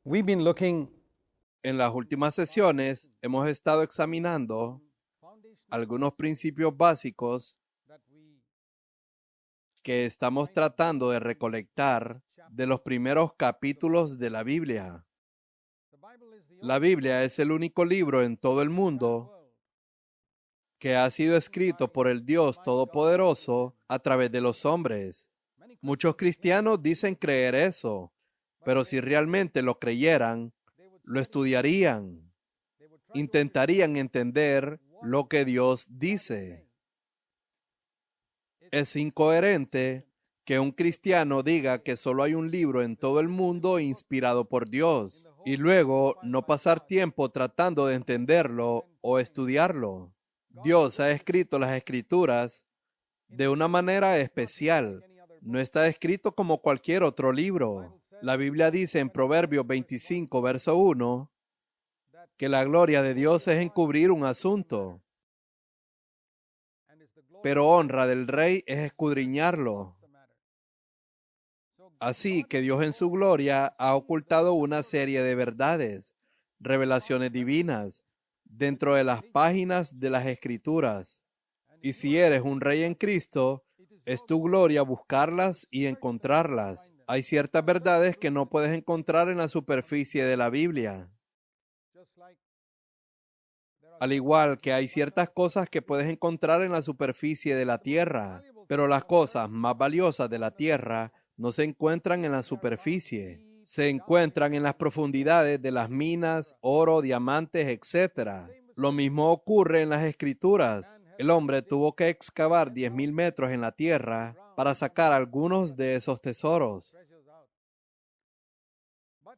We've been looking En las últimas sesiones hemos estado examinando algunos principios básicos que estamos tratando de recolectar de los primeros capítulos de la Biblia. La Biblia es el único libro en todo el mundo que ha sido escrito por el Dios Todopoderoso a través de los hombres. Muchos cristianos dicen creer eso, pero si realmente lo creyeran, lo estudiarían, intentarían entender lo que Dios dice. Es incoherente que un cristiano diga que solo hay un libro en todo el mundo inspirado por Dios y luego no pasar tiempo tratando de entenderlo o estudiarlo. Dios ha escrito las escrituras de una manera especial. No está escrito como cualquier otro libro. La Biblia dice en Proverbios 25, verso 1, que la gloria de Dios es encubrir un asunto, pero honra del rey es escudriñarlo. Así que Dios en su gloria ha ocultado una serie de verdades, revelaciones divinas, dentro de las páginas de las Escrituras. Y si eres un rey en Cristo, es tu gloria buscarlas y encontrarlas. Hay ciertas verdades que no puedes encontrar en la superficie de la Biblia. Al igual que hay ciertas cosas que puedes encontrar en la superficie de la tierra, pero las cosas más valiosas de la tierra no se encuentran en la superficie. Se encuentran en las profundidades de las minas, oro, diamantes, etc. Lo mismo ocurre en las escrituras. El hombre tuvo que excavar 10,000 metros en la tierra para sacar algunos de esos tesoros.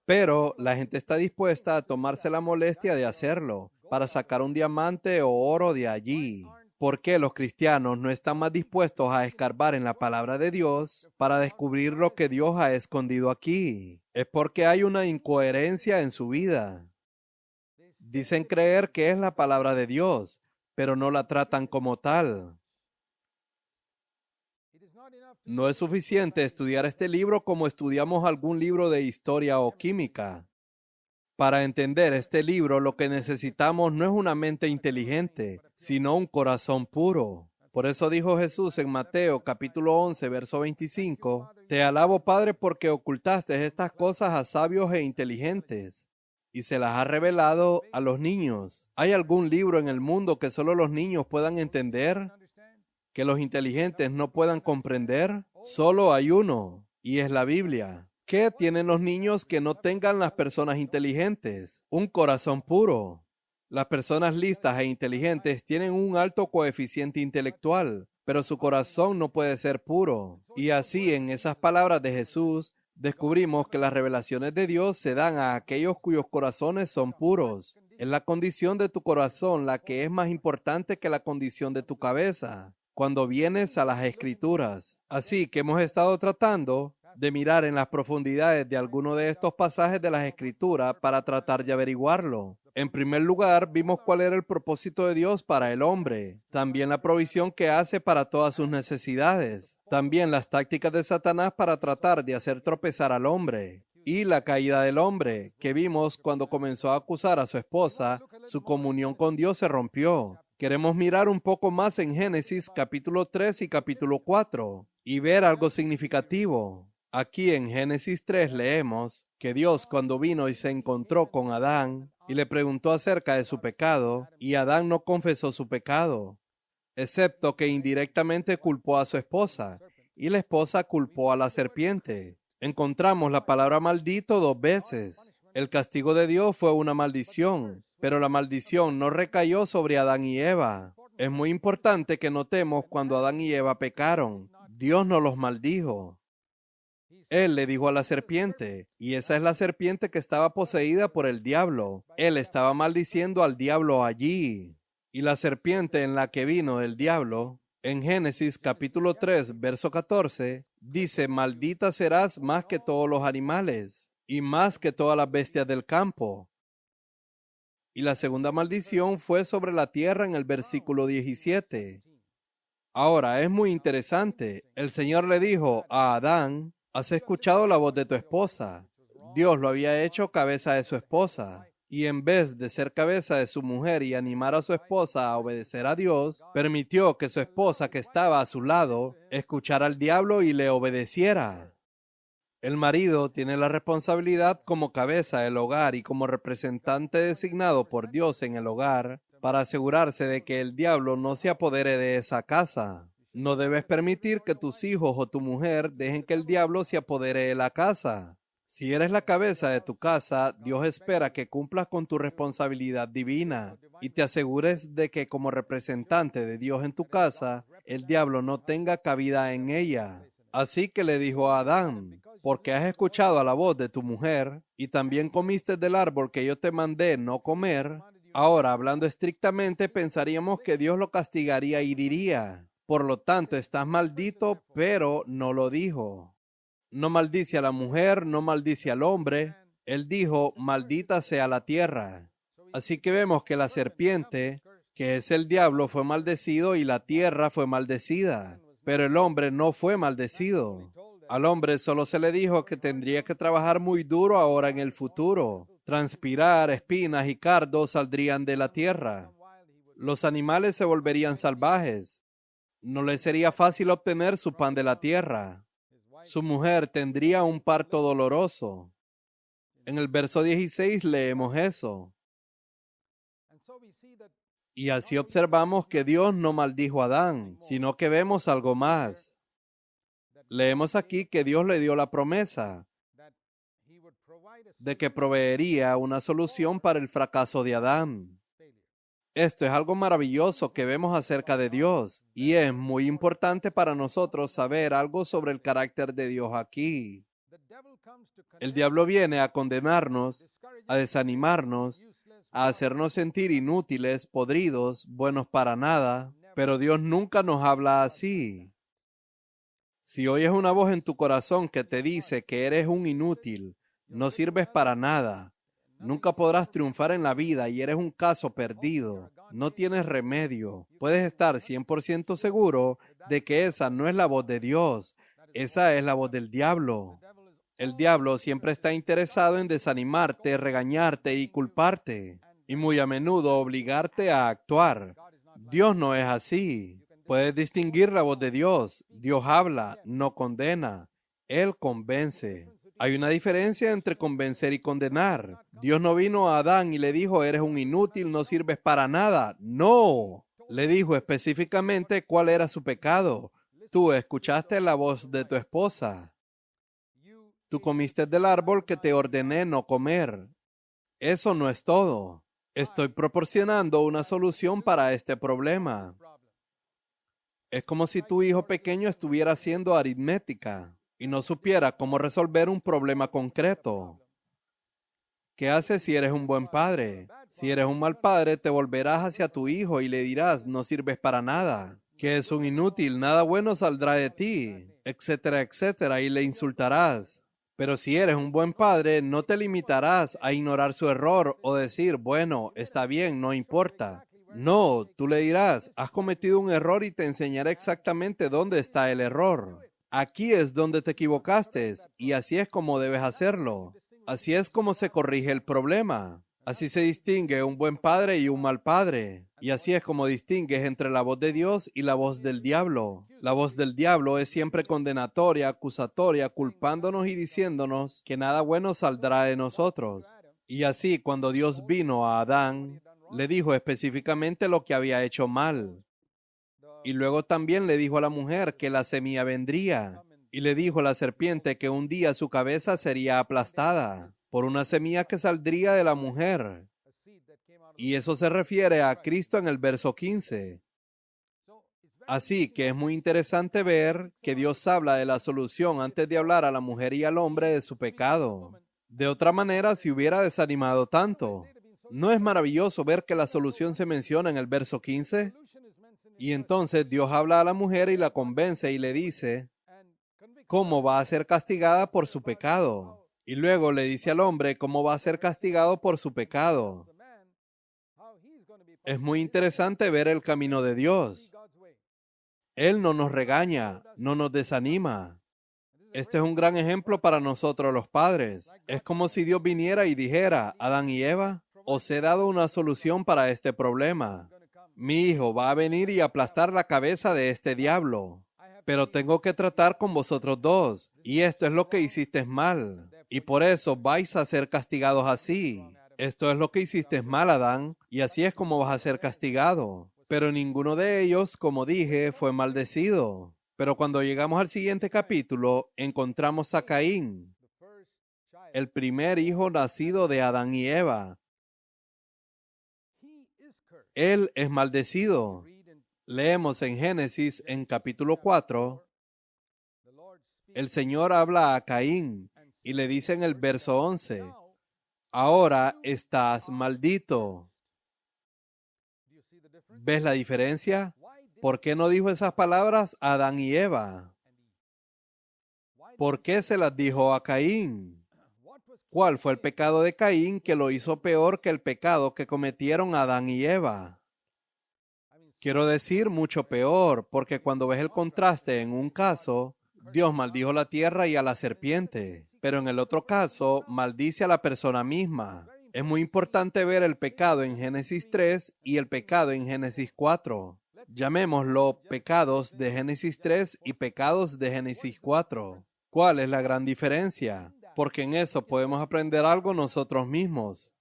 Pero la gente está dispuesta a tomarse la molestia de hacerlo para sacar un diamante o oro de allí. ¿Por qué los cristianos no están más dispuestos a escarbar en la palabra de Dios para descubrir lo que Dios ha escondido aquí? Es porque hay una incoherencia en su vida. Dicen creer que es la palabra de Dios, pero no la tratan como tal. No es suficiente estudiar este libro como estudiamos algún libro de historia o química. Para entender este libro, lo que necesitamos no es una mente inteligente, sino un corazón puro. Por eso dijo Jesús en Mateo capítulo 11, verso 25, Te alabo, Padre, porque ocultaste estas cosas a sabios e inteligentes y se las has revelado a los niños. ¿Hay algún libro en el mundo que solo los niños puedan entender? ¿Que los inteligentes no puedan comprender? Solo hay uno, y es la Biblia. ¿Qué tienen los niños que no tengan las personas inteligentes? Un corazón puro. Las personas listas e inteligentes tienen un alto coeficiente intelectual, pero su corazón no puede ser puro. Y así, en esas palabras de Jesús, descubrimos que las revelaciones de Dios se dan a aquellos cuyos corazones son puros. Es la condición de tu corazón la que es más importante que la condición de tu cabeza cuando vienes a las escrituras. Así que hemos estado tratando de mirar en las profundidades de alguno de estos pasajes de las escrituras para tratar de averiguarlo. En primer lugar, vimos cuál era el propósito de Dios para el hombre, también la provisión que hace para todas sus necesidades, también las tácticas de Satanás para tratar de hacer tropezar al hombre, y la caída del hombre, que vimos cuando comenzó a acusar a su esposa, su comunión con Dios se rompió. Queremos mirar un poco más en Génesis capítulo 3 y capítulo 4 y ver algo significativo. Aquí en Génesis 3 leemos que Dios cuando vino y se encontró con Adán y le preguntó acerca de su pecado, y Adán no confesó su pecado, excepto que indirectamente culpó a su esposa, y la esposa culpó a la serpiente. Encontramos la palabra maldito 2 veces. El castigo de Dios fue una maldición, pero la maldición no recayó sobre Adán y Eva. Es muy importante que notemos cuando Adán y Eva pecaron. Dios no los maldijo. Él le dijo a la serpiente, y esa es la serpiente que estaba poseída por el diablo. Él estaba maldiciendo al diablo allí. Y la serpiente en la que vino el diablo, en Génesis capítulo 3, verso 14, dice, maldita serás más que todos los animales y más que todas las bestias del campo. Y la segunda maldición fue sobre la tierra en el versículo 17. Ahora, es muy interesante. El Señor le dijo a Adán, ¿has escuchado la voz de tu esposa? Dios lo había hecho cabeza de su esposa. Y en vez de ser cabeza de su mujer y animar a su esposa a obedecer a Dios, permitió que su esposa que estaba a su lado escuchara al diablo y le obedeciera. El marido tiene la responsabilidad como cabeza del hogar y como representante designado por Dios en el hogar para asegurarse de que el diablo no se apodere de esa casa. No debes permitir que tus hijos o tu mujer dejen que el diablo se apodere de la casa. Si eres la cabeza de tu casa, Dios espera que cumplas con tu responsabilidad divina y te asegures de que como representante de Dios en tu casa, el diablo no tenga cabida en ella. Así que le dijo a Adán, porque has escuchado a la voz de tu mujer y también comiste del árbol que yo te mandé no comer. Ahora, hablando estrictamente, pensaríamos que Dios lo castigaría y diría, por lo tanto, estás maldito, pero no lo dijo. No maldice a la mujer, no maldice al hombre. Él dijo, maldita sea la tierra. Así que vemos que la serpiente, que es el diablo, fue maldecido y la tierra fue maldecida. Pero el hombre no fue maldecido. Al hombre solo se le dijo que tendría que trabajar muy duro ahora en el futuro. Transpirar, espinas y cardos saldrían de la tierra. Los animales se volverían salvajes. No le sería fácil obtener su pan de la tierra. Su mujer tendría un parto doloroso. En el verso 16 leemos eso. Y así observamos que Dios no maldijo a Adán, sino que vemos algo más. Leemos aquí que Dios le dio la promesa de que proveería una solución para el fracaso de Adán. Esto es algo maravilloso que vemos acerca de Dios y es muy importante para nosotros saber algo sobre el carácter de Dios aquí. El diablo viene a condenarnos, a desanimarnos, a hacernos sentir inútiles, podridos, buenos para nada, pero Dios nunca nos habla así. Si oyes una voz en tu corazón que te dice que eres un inútil, no sirves para nada, nunca podrás triunfar en la vida y eres un caso perdido, no tienes remedio, puedes estar 100% seguro de que esa no es la voz de Dios, esa es la voz del diablo. El diablo siempre está interesado en desanimarte, regañarte y culparte, y muy a menudo obligarte a actuar. Dios no es así. Puedes distinguir la voz de Dios. Dios habla, no condena. Él convence. Hay una diferencia entre convencer y condenar. Dios no vino a Adán y le dijo, eres un inútil, no sirves para nada. No. Le dijo específicamente cuál era su pecado. Tú escuchaste la voz de tu esposa. Tú comiste del árbol que te ordené no comer. Eso no es todo. Estoy proporcionando una solución para este problema. Es como si tu hijo pequeño estuviera haciendo aritmética y no supiera cómo resolver un problema concreto. ¿Qué haces si eres un buen padre? Si eres un mal padre, te volverás hacia tu hijo y le dirás, no sirves para nada, que es un inútil, nada bueno saldrá de ti, etcétera, etcétera, y le insultarás. Pero si eres un buen padre, no te limitarás a ignorar su error o decir, bueno, está bien, no importa. No, tú le dirás, has cometido un error y te enseñaré exactamente dónde está el error. Aquí es donde te equivocaste y así es como debes hacerlo. Así es como se corrige el problema. Así se distingue un buen padre y un mal padre. Y así es como distingues entre la voz de Dios y la voz del diablo. La voz del diablo es siempre condenatoria, acusatoria, culpándonos y diciéndonos que nada bueno saldrá de nosotros. Y así, cuando Dios vino a Adán, le dijo específicamente lo que había hecho mal. Y luego también le dijo a la mujer que la semilla vendría. Y le dijo a la serpiente que un día su cabeza sería aplastada por una semilla que saldría de la mujer. Y eso se refiere a Cristo en el verso 15. Así que es muy interesante ver que Dios habla de la solución antes de hablar a la mujer y al hombre de su pecado. De otra manera, se hubiera desanimado tanto. ¿No es maravilloso ver que la solución se menciona en el verso 15? Y entonces Dios habla a la mujer y la convence y le dice cómo va a ser castigada por su pecado. Y luego le dice al hombre cómo va a ser castigado por su pecado. Es muy interesante ver el camino de Dios. Él no nos regaña, no nos desanima. Este es un gran ejemplo para nosotros los padres. Es como si Dios viniera y dijera, Adán y Eva, os he dado una solución para este problema. Mi hijo va a venir y aplastar la cabeza de este diablo. Pero tengo que tratar con vosotros dos. Y esto es lo que hiciste mal. Y por eso vais a ser castigados así. Esto es lo que hiciste mal, Adán. Y así es como vas a ser castigado. Pero ninguno de ellos, como dije, fue maldecido. Pero cuando llegamos al siguiente capítulo, encontramos a Caín, el primer hijo nacido de Adán y Eva. Él es maldecido. Leemos en Génesis en capítulo 4, el Señor habla a Caín y le dice en el verso 11, ahora estás maldito. ¿Ves la diferencia? ¿Por qué no dijo esas palabras a Adán y Eva? ¿Por qué se las dijo a Caín? ¿Cuál fue el pecado de Caín que lo hizo peor que el pecado que cometieron Adán y Eva? Quiero decir mucho peor, porque cuando ves el contraste en un caso, Dios maldijo la tierra y a la serpiente, pero en el otro caso, maldice a la persona misma. Es muy importante ver el pecado en Génesis 3 y el pecado en Génesis 4. Llamémoslo pecados de Génesis 3 y pecados de Génesis 4. ¿Cuál es la gran diferencia? Porque en eso podemos aprender algo nosotros mismos.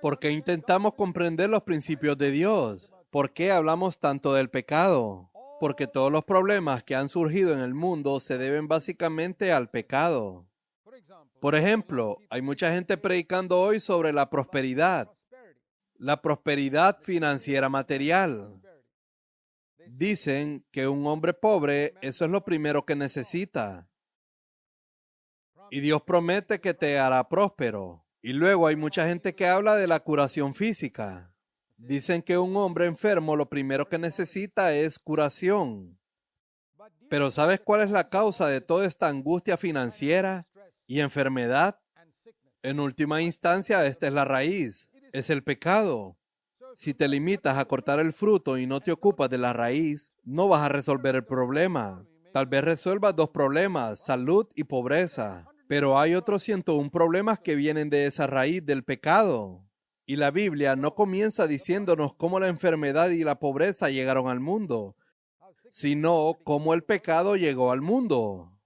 ¿Por qué intentamos comprender los principios de Dios? ¿Por qué hablamos tanto del pecado? Porque todos los problemas que han surgido en el mundo se deben básicamente al pecado. Por ejemplo, hay mucha gente predicando hoy sobre la prosperidad financiera material. Dicen que un hombre pobre, eso es lo primero que necesita. Y Dios promete que te hará próspero. Y luego hay mucha gente que habla de la curación física. Dicen que un hombre enfermo lo primero que necesita es curación. Pero ¿sabes cuál es la causa de toda esta angustia financiera y enfermedad? En última instancia, esta es la raíz. Es el pecado. Si te limitas a cortar el fruto y no te ocupas de la raíz, no vas a resolver el problema. Tal vez resuelvas dos problemas, salud y pobreza. Pero hay otros 101 problemas que vienen de esa raíz del pecado. Y la Biblia no comienza diciéndonos cómo la enfermedad y la pobreza llegaron al mundo, sino cómo el pecado llegó al mundo.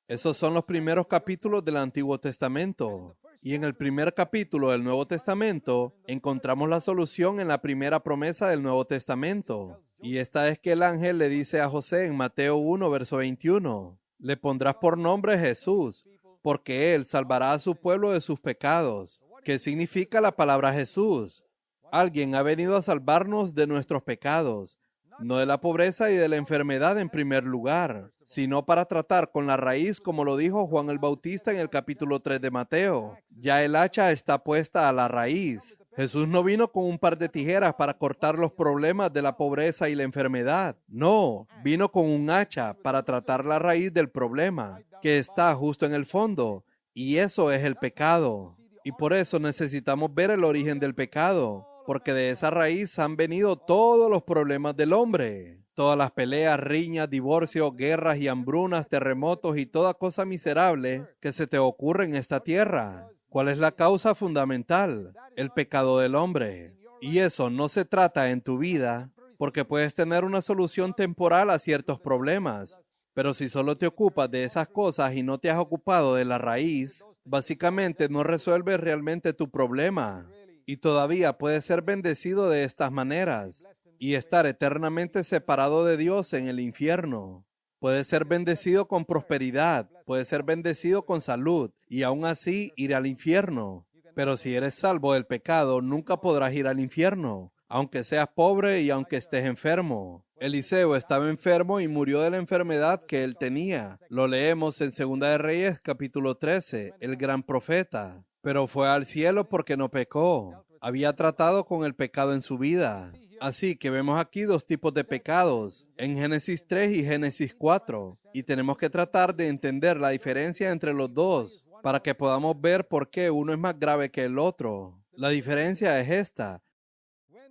Esos son los primeros capítulos del Antiguo Testamento. Y en el primer capítulo del Nuevo Testamento encontramos la solución en la primera promesa del Nuevo Testamento. Y esta es que el ángel le dice a José en Mateo 1, verso 21, le pondrás por nombre Jesús, porque él salvará a su pueblo de sus pecados. ¿Qué significa la palabra Jesús? Alguien ha venido a salvarnos de nuestros pecados, no de la pobreza y de la enfermedad en primer lugar, sino para tratar con la raíz, como lo dijo Juan el Bautista en el capítulo 3 de Mateo. Ya el hacha está puesta a la raíz. Jesús no vino con un par de tijeras para cortar los problemas de la pobreza y la enfermedad. No, vino con un hacha para tratar la raíz del problema, que está justo en el fondo, y eso es el pecado. Y por eso necesitamos ver el origen del pecado, porque de esa raíz han venido todos los problemas del hombre. Todas las peleas, riñas, divorcios, guerras y hambrunas, terremotos y toda cosa miserable que se te ocurre en esta tierra. ¿Cuál es la causa fundamental? El pecado del hombre. Y eso no se trata en tu vida, porque puedes tener una solución temporal a ciertos problemas. Pero si solo te ocupas de esas cosas y no te has ocupado de la raíz, básicamente no resuelves realmente tu problema. Y todavía puedes ser bendecido de estas maneras y estar eternamente separado de Dios en el infierno. Puedes ser bendecido con prosperidad, puedes ser bendecido con salud y aún así ir al infierno. Pero si eres salvo del pecado, nunca podrás ir al infierno, aunque seas pobre y aunque estés enfermo. Eliseo estaba enfermo y murió de la enfermedad que él tenía. Lo leemos en 2 de Reyes, capítulo 13, el gran profeta. Pero fue al cielo porque no pecó. Había tratado con el pecado en su vida. Así que vemos aquí dos tipos de pecados, en Génesis 3 y Génesis 4. Y tenemos que tratar de entender la diferencia entre los dos, para que podamos ver por qué uno es más grave que el otro. La diferencia es esta.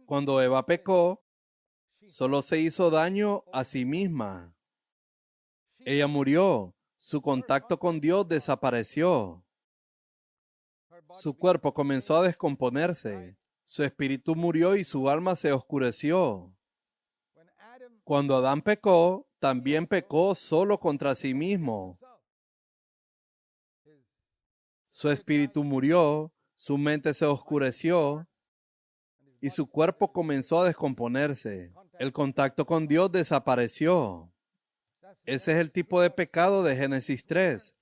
Cuando Eva pecó, solo se hizo daño a sí misma. Ella murió, Su contacto con Dios desapareció. Su cuerpo comenzó a descomponerse. Su espíritu murió y su alma se oscureció. Cuando Adán pecó, también pecó solo contra sí mismo. Su espíritu murió, su mente se oscureció y su cuerpo comenzó a descomponerse. El contacto con Dios desapareció. Ese es el tipo de pecado de Génesis 3.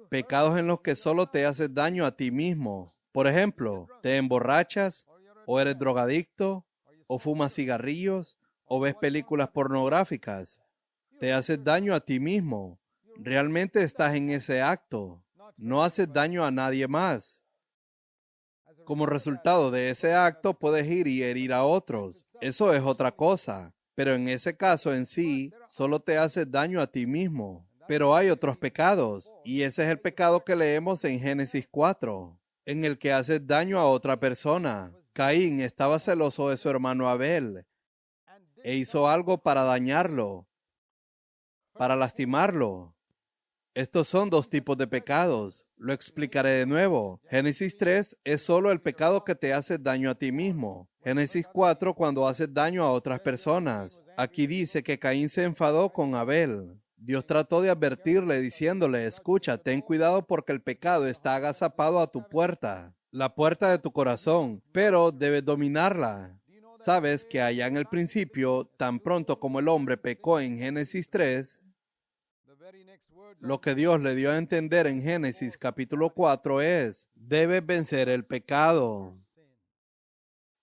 Pecados en los que solo te haces daño a ti mismo. Por ejemplo, te emborrachas, o eres drogadicto, o fumas cigarrillos, o ves películas pornográficas. Te haces daño a ti mismo. Realmente estás en ese acto. No haces daño a nadie más. Como resultado de ese acto puedes ir y herir a otros. Eso es otra cosa. Pero en ese caso en sí, solo te haces daño a ti mismo. Pero hay otros pecados, y ese es el pecado que leemos en Génesis 4, en el que haces daño a otra persona. Caín estaba celoso de su hermano Abel e hizo algo para dañarlo, para lastimarlo. Estos son dos tipos de pecados. Lo explicaré de nuevo. Génesis 3 es solo el pecado que te hace daño a ti mismo. Génesis 4 cuando haces daño a otras personas. Aquí dice que Caín se enfadó con Abel. Dios trató de advertirle diciéndole, escucha, ten cuidado porque el pecado está agazapado a tu puerta, la puerta de tu corazón, pero debes dominarla. Sabes que allá en el principio, tan pronto como el hombre pecó en Génesis 3, lo que Dios le dio a entender en Génesis capítulo 4 es, debes vencer el pecado.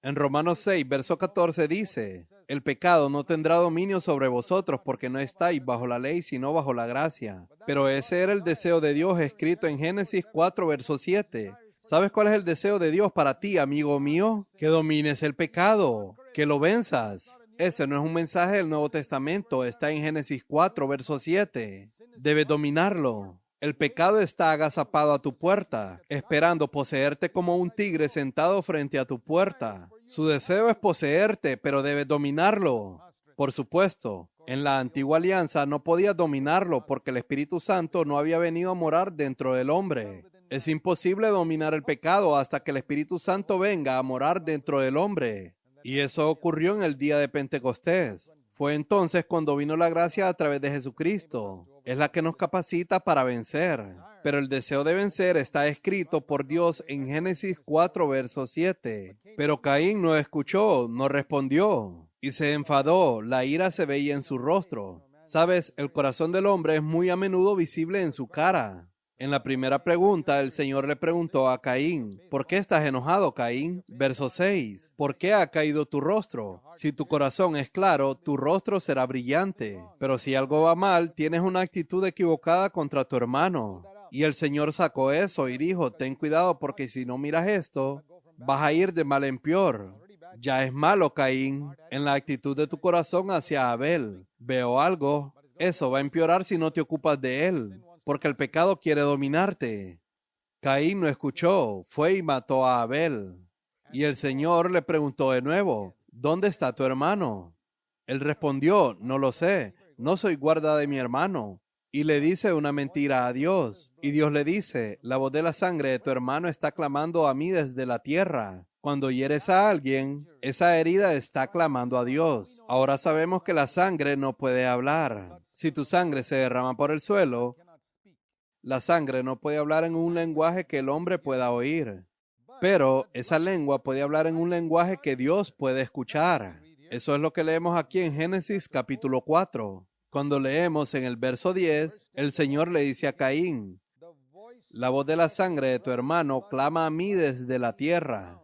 En Romanos 6, verso 14 dice, el pecado no tendrá dominio sobre vosotros porque no estáis bajo la ley, sino bajo la gracia. Pero ese era el deseo de Dios escrito en Génesis 4, verso 7. ¿Sabes cuál es el deseo de Dios para ti, amigo mío? Que domines el pecado, que lo venzas. Ese no es un mensaje del Nuevo Testamento, está en Génesis 4, verso 7. Debes dominarlo. El pecado está agazapado a tu puerta, esperando poseerte como un tigre sentado frente a tu puerta. Su deseo es poseerte, pero debes dominarlo. Por supuesto, en la antigua alianza no podías dominarlo porque el Espíritu Santo no había venido a morar dentro del hombre. Es imposible dominar el pecado hasta que el Espíritu Santo venga a morar dentro del hombre. Y eso ocurrió en el día de Pentecostés. Fue entonces cuando vino la gracia a través de Jesucristo. Es la que nos capacita para vencer. Pero el deseo de vencer está escrito por Dios en Génesis 4, verso 7. Pero Caín no escuchó, no respondió y se enfadó. La ira se veía en su rostro. Sabes, el corazón del hombre es muy a menudo visible en su cara. En la primera pregunta, el Señor le preguntó a Caín, ¿por qué estás enojado, Caín? Verso 6, ¿por qué ha caído tu rostro? Si tu corazón es claro, tu rostro será brillante. Pero si algo va mal, tienes una actitud equivocada contra tu hermano. Y el Señor sacó eso y dijo, ten cuidado porque si no miras esto, vas a ir de mal en peor. Ya es malo, Caín, en la actitud de tu corazón hacia Abel. Veo algo. Eso va a empeorar si no te ocupas de él, porque el pecado quiere dominarte. Caín no escuchó, fue y mató a Abel. Y el Señor le preguntó de nuevo, ¿dónde está tu hermano? Él respondió, no lo sé, no soy guarda de mi hermano. Y le dice una mentira a Dios. Y Dios le dice, la voz de la sangre de tu hermano está clamando a mí desde la tierra. Cuando hieres a alguien, esa herida está clamando a Dios. Ahora sabemos que la sangre no puede hablar. Si tu sangre se derrama por el suelo, la sangre no puede hablar en un lenguaje que el hombre pueda oír. Pero esa lengua puede hablar en un lenguaje que Dios puede escuchar. Eso es lo que leemos aquí en Génesis capítulo 4. Cuando leemos en el verso 10, el Señor le dice a Caín, la voz de la sangre de tu hermano clama a mí desde la tierra.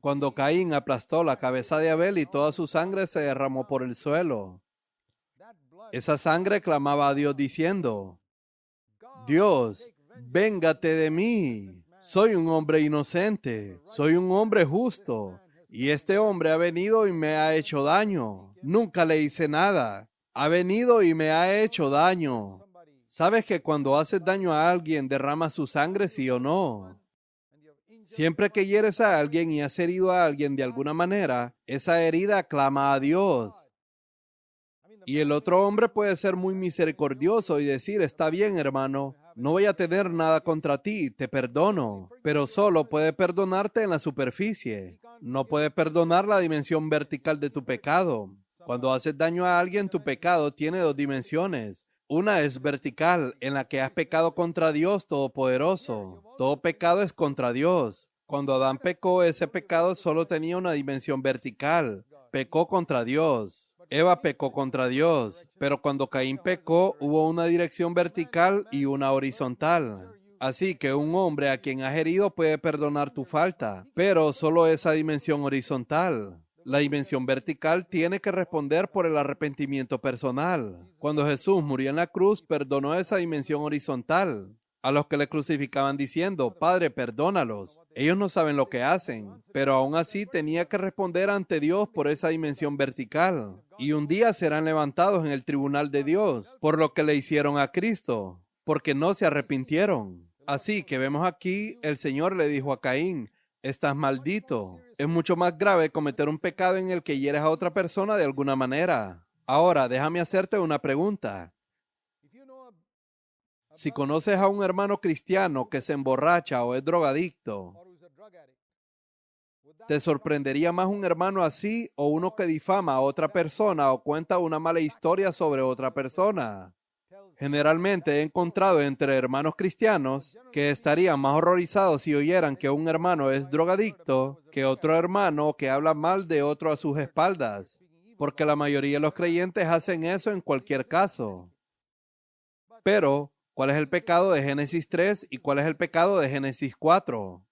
Cuando Caín aplastó la cabeza de Abel y toda su sangre se derramó por el suelo, esa sangre clamaba a Dios diciendo, Dios, véngate de mí. Soy un hombre inocente, soy un hombre justo, y este hombre ha venido y me ha hecho daño. Nunca le hice nada. Ha venido y me ha hecho daño. ¿Sabes que cuando haces daño a alguien derrama su sangre, sí o no? Siempre que hieres a alguien y has herido a alguien de alguna manera, esa herida clama a Dios. Y el otro hombre puede ser muy misericordioso y decir, está bien, hermano, no voy a tener nada contra ti, te perdono, pero solo puede perdonarte en la superficie. No puede perdonar la dimensión vertical de tu pecado. Cuando haces daño a alguien, tu pecado tiene dos dimensiones. Una es vertical, en la que has pecado contra Dios Todopoderoso. Todo pecado es contra Dios. Cuando Adán pecó, ese pecado solo tenía una dimensión vertical. Pecó contra Dios. Eva pecó contra Dios, pero cuando Caín pecó, hubo una dirección vertical y una horizontal. Así que un hombre a quien has herido puede perdonar tu falta, pero solo esa dimensión horizontal. La dimensión vertical tiene que responder por el arrepentimiento personal. Cuando Jesús murió en la cruz, perdonó esa dimensión horizontal. A los que le crucificaban diciendo, Padre, perdónalos. Ellos no saben lo que hacen, pero aún así tenía que responder ante Dios por esa dimensión vertical. Y un día serán levantados en el tribunal de Dios por lo que le hicieron a Cristo, porque no se arrepintieron. Así que vemos aquí, el Señor le dijo a Caín, estás maldito. Es mucho más grave cometer un pecado en el que hieres a otra persona de alguna manera. Ahora, déjame hacerte una pregunta. Si conoces a un hermano cristiano que se emborracha o es drogadicto, ¿te sorprendería más un hermano así o uno que difama a otra persona o cuenta una mala historia sobre otra persona? Generalmente he encontrado entre hermanos cristianos que estarían más horrorizados si oyeran que un hermano es drogadicto que otro hermano que habla mal de otro a sus espaldas, porque la mayoría de los creyentes hacen eso en cualquier caso. Pero, ¿cuál es el pecado de Génesis 3 y cuál es el pecado de Génesis 4?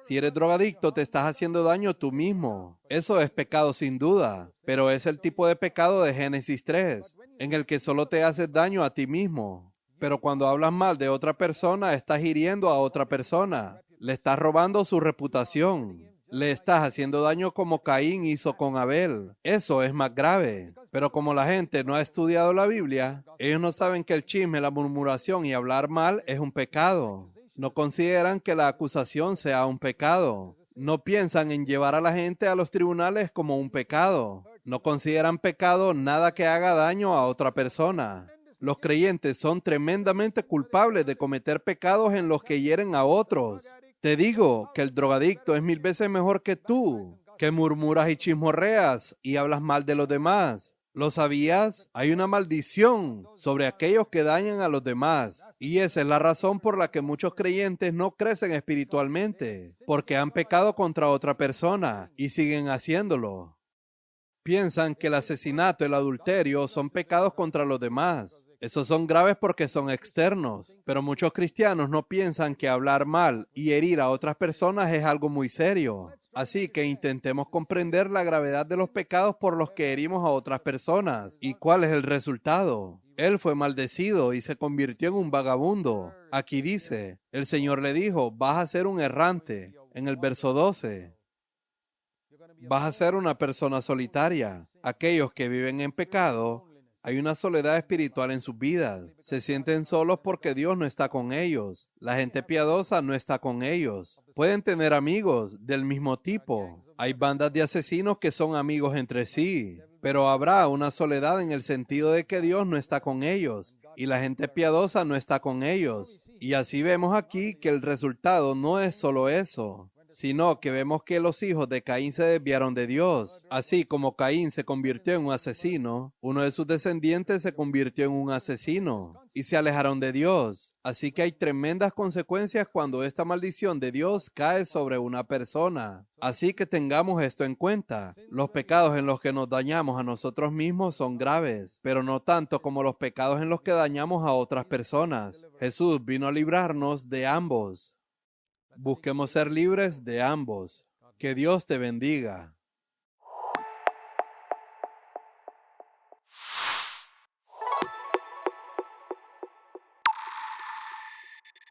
Si eres drogadicto, te estás haciendo daño tú mismo. Eso es pecado sin duda, pero es el tipo de pecado de Génesis 3, en el que solo te haces daño a ti mismo. Pero cuando hablas mal de otra persona, estás hiriendo a otra persona. Le estás robando su reputación. Le estás haciendo daño como Caín hizo con Abel. Eso es más grave. Pero como la gente no ha estudiado la Biblia, ellos no saben que el chisme, la murmuración y hablar mal es un pecado. No consideran que la acusación sea un pecado. No piensan en llevar a la gente a los tribunales como un pecado. No consideran pecado nada que haga daño a otra persona. Los creyentes son tremendamente culpables de cometer pecados en los que hieren a otros. Te digo que el drogadicto es 1000 veces mejor que tú, que murmuras y chismorreas y hablas mal de los demás. ¿Lo sabías? Hay una maldición sobre aquellos que dañan a los demás. Y esa es la razón por la que muchos creyentes no crecen espiritualmente, porque han pecado contra otra persona y siguen haciéndolo. Piensan que el asesinato y el adulterio son pecados contra los demás. Esos son graves porque son externos, pero muchos cristianos no piensan que hablar mal y herir a otras personas es algo muy serio. Así que intentemos comprender la gravedad de los pecados por los que herimos a otras personas. ¿Y cuál es el resultado? Él fue maldecido y se convirtió en un vagabundo. Aquí dice, el Señor le dijo, vas a ser un errante. En el verso 12. Vas a ser una persona solitaria. Aquellos que viven en pecado, hay una soledad espiritual en sus vidas. Se sienten solos porque Dios no está con ellos. La gente piadosa no está con ellos. Pueden tener amigos del mismo tipo. Hay bandas de asesinos que son amigos entre sí. Pero habrá una soledad en el sentido de que Dios no está con ellos y la gente piadosa no está con ellos. Y así vemos aquí que el resultado no es solo eso, sino que vemos que los hijos de Caín se desviaron de Dios. Así como Caín se convirtió en un asesino, uno de sus descendientes se convirtió en un asesino y se alejaron de Dios. Así que hay tremendas consecuencias cuando esta maldición de Dios cae sobre una persona. Así que tengamos esto en cuenta. Los pecados en los que nos dañamos a nosotros mismos son graves, pero no tanto como los pecados en los que dañamos a otras personas. Jesús vino a librarnos de ambos. Busquemos ser libres de ambos. Que Dios te bendiga.